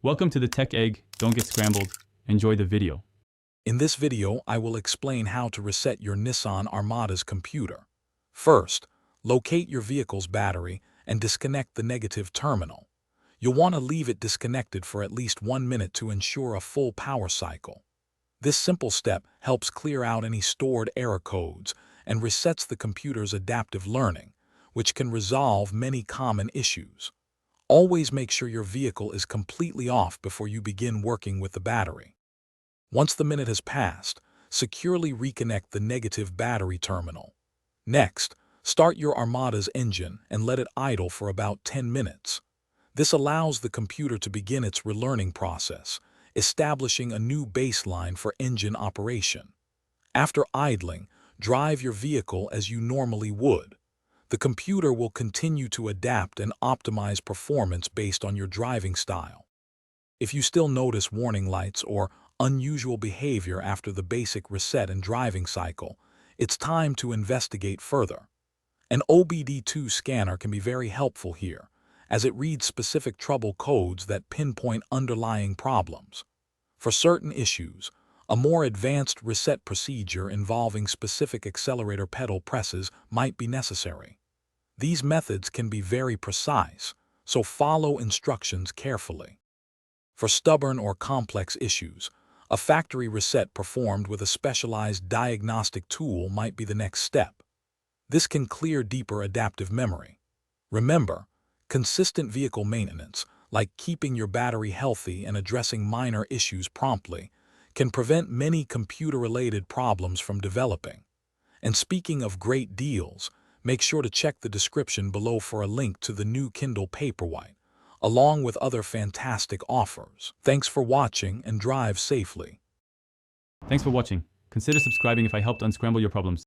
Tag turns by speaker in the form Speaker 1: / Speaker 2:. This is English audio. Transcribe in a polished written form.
Speaker 1: Welcome to the Tech Egg. Don't get scrambled. Enjoy the video.
Speaker 2: In this video, I will explain how to reset your Nissan Armada's computer. First, locate your vehicle's battery and disconnect the negative terminal. You'll want to leave it disconnected for at least 1 minute to ensure a full power cycle. This simple step helps clear out any stored error codes and resets the computer's adaptive learning, which can resolve many common issues. Always make sure your vehicle is completely off before you begin working with the battery. Once the minute has passed, securely reconnect the negative battery terminal. Next, start your Armada's engine and let it idle for about 10 minutes. This allows the computer to begin its relearning process, establishing a new baseline for engine operation. After idling, drive your vehicle as you normally would. The computer will continue to adapt and optimize performance based on your driving style. If you still notice warning lights or unusual behavior after the basic reset and driving cycle, it's time to investigate further. An OBD2 scanner can be very helpful here, as it reads specific trouble codes that pinpoint underlying problems. For certain issues, a more advanced reset procedure involving specific accelerator pedal presses might be necessary. These methods can be very precise, so follow instructions carefully. For stubborn or complex issues, a factory reset performed with a specialized diagnostic tool might be the next step. This can clear deeper adaptive memory. Remember, consistent vehicle maintenance, like keeping your battery healthy and addressing minor issues promptly, can prevent many computer-related problems from developing. And speaking of great deals, make sure to check the description below for a link to the new Kindle Paperwhite, along with other fantastic offers. Thanks for watching and drive safely.
Speaker 1: Thanks for watching. Consider subscribing if I helped unscramble your problems.